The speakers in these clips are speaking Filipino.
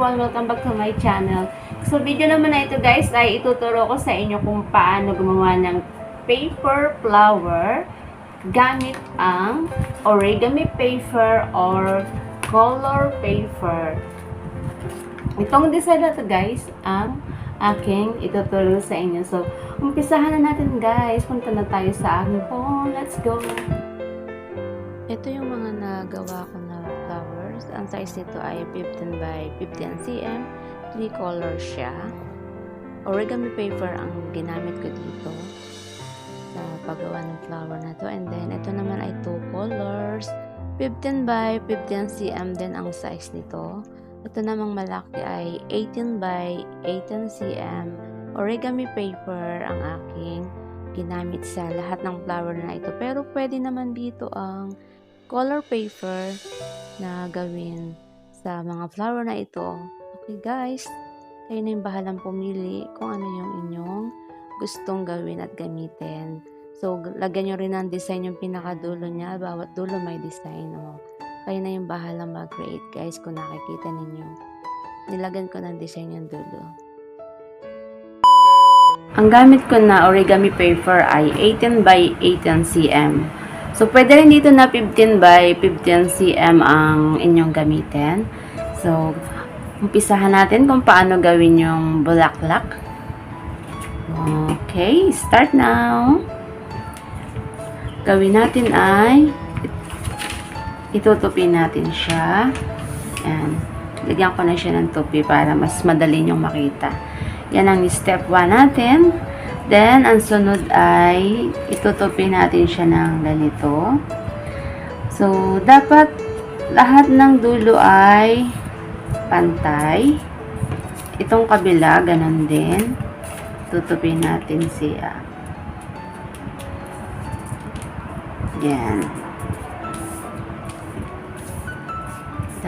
everyone, welcome back to my channel. So video naman na ito guys ay ituturo ko sa inyo kung paano gumawa ng paper flower gamit ang origami paper or color paper. Itong design na ito guys ang aking ituturo sa inyo. So umpisahan na natin guys, punta na tayo sa aking phone. Let's go! Ito yung mga nagawa ko na flowers. Ang size nito ay 15 by 15 cm. 3 colors siya. Origami paper ang ginamit ko dito sa paggawa ng flower na to. And then, ito naman ay 2 colors. 15 by 15 cm din ang size nito. Ito namang malaki ay 18 by 18 cm. Origami paper ang aking ginamit sa lahat ng flower na ito. Pero pwede naman dito ang color paper na gawin sa mga flower na ito. Okay guys, kayo na yung bahalang pumili kung ano yung inyong gustong gawin at gamitin. So, lagyan nyo rin ng design yung pinakadulo niya. Bawat dulo may design. Oh. Kayo na yung bahalang mag-create guys kung nakikita ninyo. Nilagyan ko ng design yung dulo. Ang gamit ko na origami paper ay 18 by 18 cm. So, pwede rin dito na 15 by 15 cm ang inyong gamitin. So, umpisahan natin kung paano gawin yung bulaklak. Okay, start now. Gawin natin ay itutupi natin siya. Ayan. Lagyan ko na siya ng tupi para mas madali nyong makita. Yan ang step 1 natin. Then, ang sunod ay itutupi natin siya ng ganito. So, dapat lahat ng dulo ay pantay. Itong kabila, ganun din. Tutupi natin siya. Yan.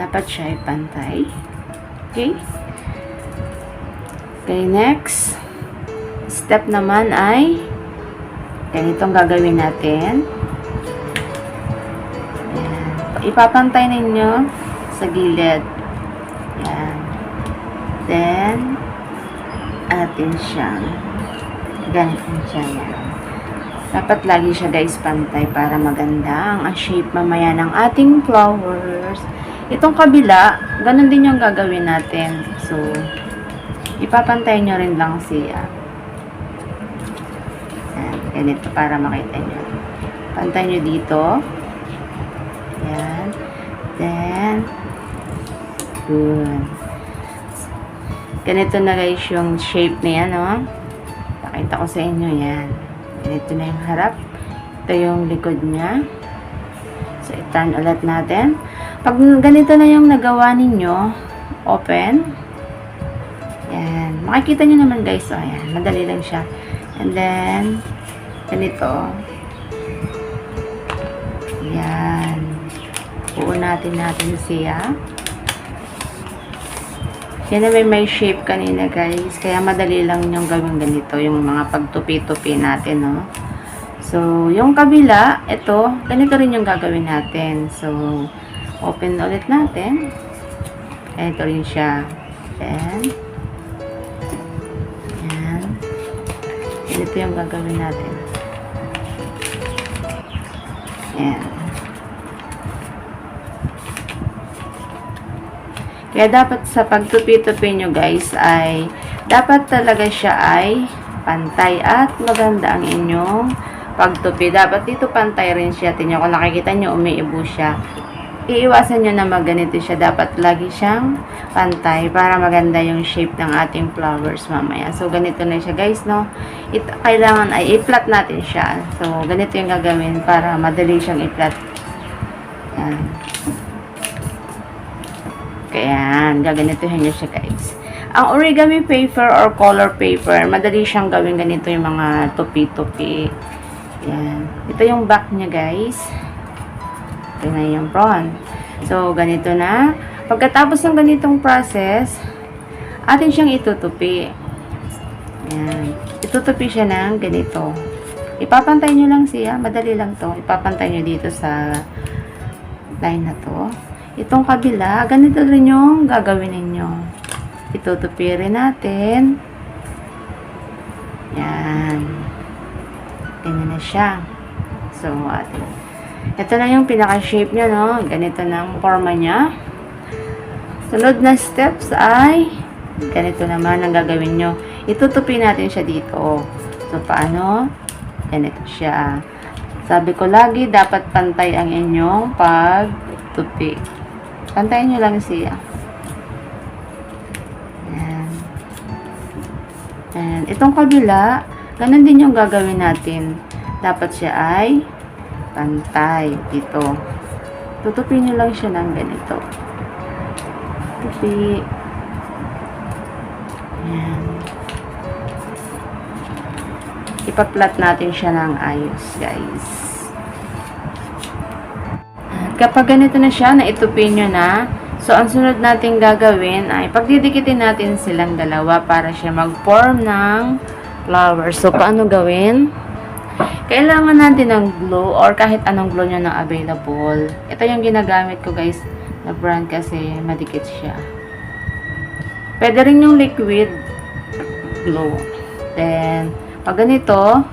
Dapat siya ay pantay. Okay? Okay, next. Step naman ay ganitong gagawin natin. Ayan. Ipapantay ninyo sa gilid. Ayan. Then, atin siyang ganito siya. Yan. Dapat lagi siya guys pantay para maganda ang shape mamaya ng ating flowers. Itong kabila, ganun din yung gagawin natin. So, ipapantay nyo rin lang siya. Ganito para makita nyo. Pantay nyo dito. Ayan. Then, good. Ganito na guys yung shape na yan, oh. Pakita ko sa inyo, yan. Ganito na yung harap. Ito yung likod niya. So, i-turn ulit natin. Pag ganito na yung nagawa ninyo, open. Yan. Makikita nyo naman guys, oh, yan. Madali lang siya. And then, ganito. Yan. Uunatin natin siya. Yan na may shape kanina guys. Kaya madali lang yung gawin ganito. Yung mga pagtupi-tupi natin, no? So, yung kabila, ito, ganito rin yung gagawin natin. So, open ulit natin. Ito rin siya. Then, yan. Ganito yung gagawin natin. Ayan. Kaya dapat sa pagtupi-tupi nyo guys ay dapat talaga siya ay pantay at maganda ang inyong pagtupi. Dapat dito pantay rin siya. Tingnan kung nakikita nyo umiibo siya. Iiwasan nyo na magganito siya. Dapat lagi siyang pantay para maganda yung shape ng ating flowers mamaya. So, ganito na siya guys, no? Kailangan ay i-flat natin siya. So, ganito yung gagawin para madali siyang i-flat. Yan. Kaya, gaganituhin nyo siya guys. Ang origami paper or color paper, madali siyang gawin ganito yung mga tupi-tupi. Yan. Ito yung back niya guys. Ito na yung front. So, ganito na. Pagkatapos ng ganitong process, atin siyang itutupi. Yan. Itutupi siya ng ganito. Ipapantay nyo lang siya. Madali lang to. Ipapantay nyo dito sa line na to. Itong kabila, ganito rin yung gagawin ninyo. itutupi rin natin. Yan. Ganyan na siya. So, ito na yung pinaka-shape niya, no? Ganito na ang forma niya. Sunod na steps ay ganito naman ang gagawin nyo. Itutupi natin siya dito. So, paano? Ganito siya. Sabi ko lagi, dapat pantay ang inyong pagtupi. Pantayin nyo lang siya. Ayan. And itong kabila, ganun din yung gagawin natin. Dapat siya ay pantay dito. Tutupin nyo lang siya ng ganito. Tupi. Ayan. Ipa-flat natin siya ng ayos, guys. At kapag ganito na siya, naitupi nyo na, so ang sunod natin gagawin ay pagdidikitin natin silang dalawa para siya mag-form ng flower. So, paano gawin? Kailangan natin ng glue or kahit anong glue nyo na available. Ito yung ginagamit ko, guys, na brand kasi madikit siya. Pwede rin yung liquid glue. Then, pag ganito,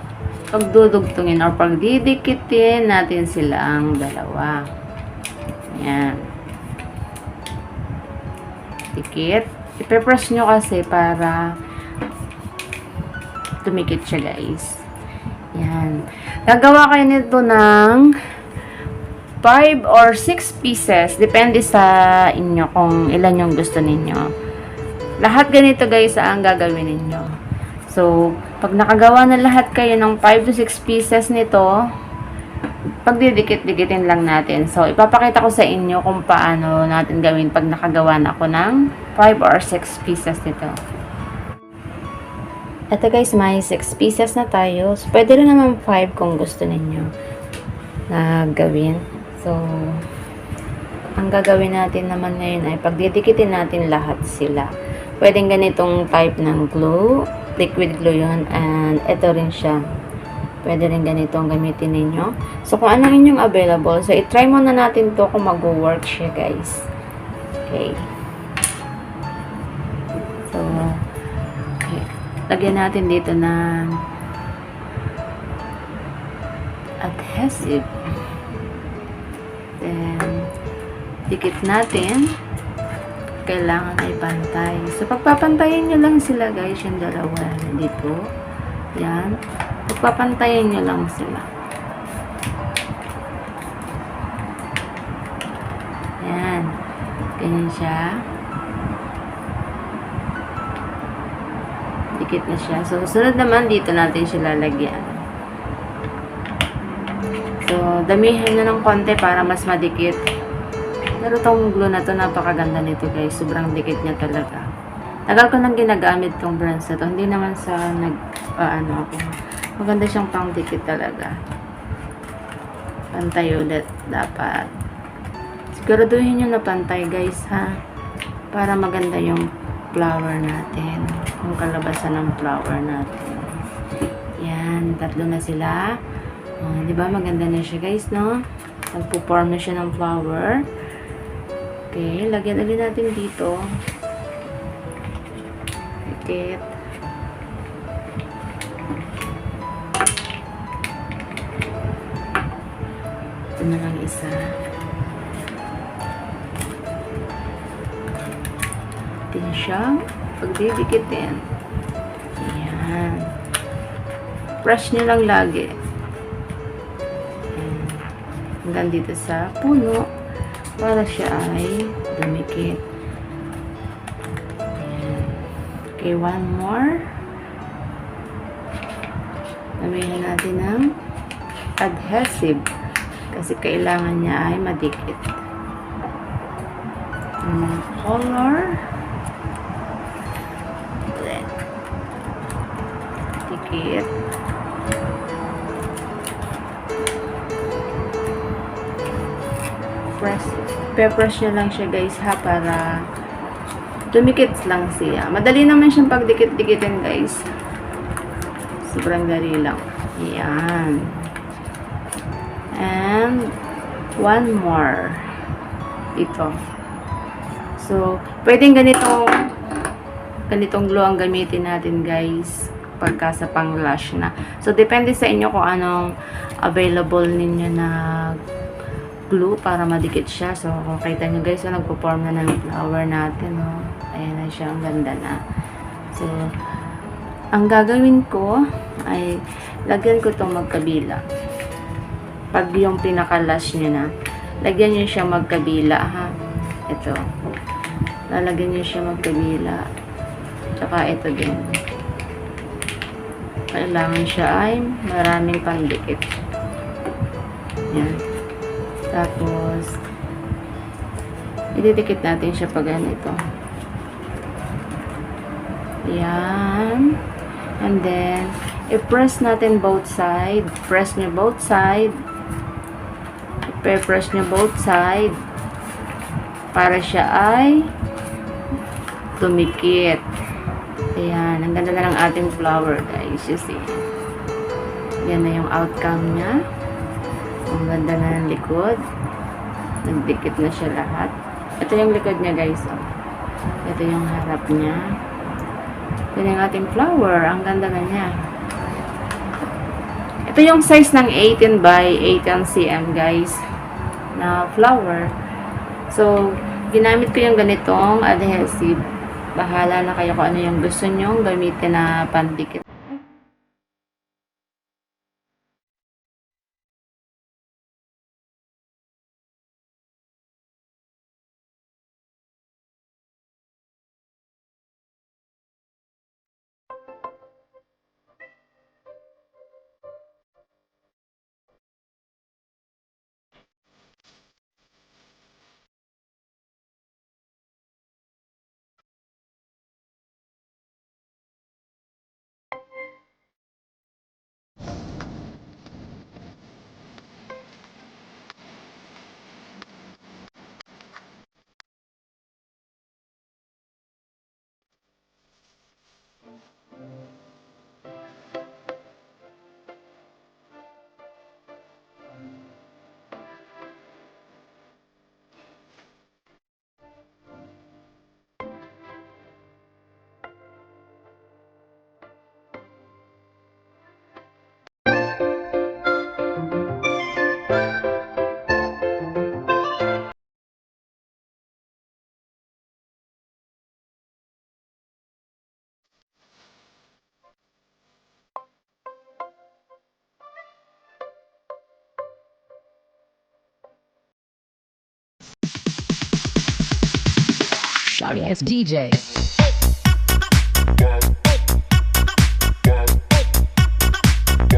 pagdudugtungin or pagdidikitin natin silang dalawa. Ayan. Dikit. Ipe-press nyo kasi para tumikit siya, guys. Ayan. Gagawa kayo nito ng 5 or 6 pieces. Depende sa inyo kung ilan yung gusto ninyo. Lahat ganito, guys, ang gagawin ninyo. So, pag nakagawa na lahat kayo ng 5 to 6 pieces nito, pagdidikit-dikitin lang natin. So, ipapakita ko sa inyo kung paano natin gawin pag nakagawa na ako ng 5 or 6 pieces nito. Ito, guys, may 6 pieces na tayo. So, pwede rin naman 5 kung gusto ninyo na gawin. So, ang gagawin natin naman ngayon ay pagdidikitin natin lahat sila. Pwedeng ganitong type ng glue. Liquid glue yun. And ito rin siya. Pwede rin ganito ang gamitin ninyo. So, kung ano inyong available. So, i-try muna natin to kung mag-work siya, guys. Okay. So, okay. Lagyan natin dito ng adhesive. Then, dikit natin. Kailangan ay pantay. So, pagpapantayin nyo lang sila, guys, yung dalawa dito. Yan. Pagpapantayin nyo lang sila. Yan. Ganyan siya. Dikit na siya. So, sunod naman, dito natin siya lalagyan. So, damihan nyo ng konti para mas madikit. Pero itong glue na to, napakaganda nito, guys. Sobrang dikit niya talaga. Tagal ko nang ginagamit tong brands na to. Hindi naman sa ako. Maganda siyang pang dikit talaga. Pantay ulit. Dapat. Siguraduhin nyo na pantay, guys, ha? Para maganda yung flower natin. Yung kalabasan ng flower natin. Yan. 3 na sila. Diba? Maganda na siya, guys, no? Magpo-form na siya ng flower. Okay, lagyan ulit natin dito. Dikit. Ito na lang isa. Din siyang pagdidikitin. Ayan. Brush nyo lang lagi. Ayan. Hanggang dito sa puno. Para siya ay dumikit. Ayan. Okay, one more. Gamitin natin ng adhesive. Kasi kailangan niya ay madikit. Color. Dikit. Pe-press nyo lang siya, guys, ha, para dumikit lang siya. Madali naman siyang pagdikit-dikitin, guys. Sobrang dali lang. Ayan. And one more. Ito. So, pwedeng ganitong ganitong glue ang gamitin natin guys pagka sa pang lash na. So depende sa inyo kung anong available ninyo na glue para madikit siya. So kung kita nyo guys, so nagpo-form na ng flower natin. Oh. Ayan na siya, ang ganda na. So ang gagawin ko ay lagyan ko itong magkabila. Pag yung pinaka-lash nyo na, lagyan nyo siya magkabila ha. Ito. Lalagyan nyo siya magkabila. Tsaka ito din. Kailangan siya ay maraming pandikit. Yan. Tapos, ididikit natin siya pag ganito. Yan. And then, i-press natin both side. Press nyo both side. I-press nyo both side. Para siya ay tumikit. Ayan. Ang ganda na ng ating flower, guys. You see. Yan na yung outcome niya. Ang ganda na ng likod. Nagdikit na siya lahat. Ito yung likod niya, guys. Oh. Ito yung harap niya. Ito yung ating flower. Ang ganda na niya. Ito yung size ng 18 by 18 cm, guys. Na flower. So, ginamit ko yung ganitong adhesive. Bahala na kayo kung ano yung gusto nyong gamitin na pandikit. Sorry, it's DJ.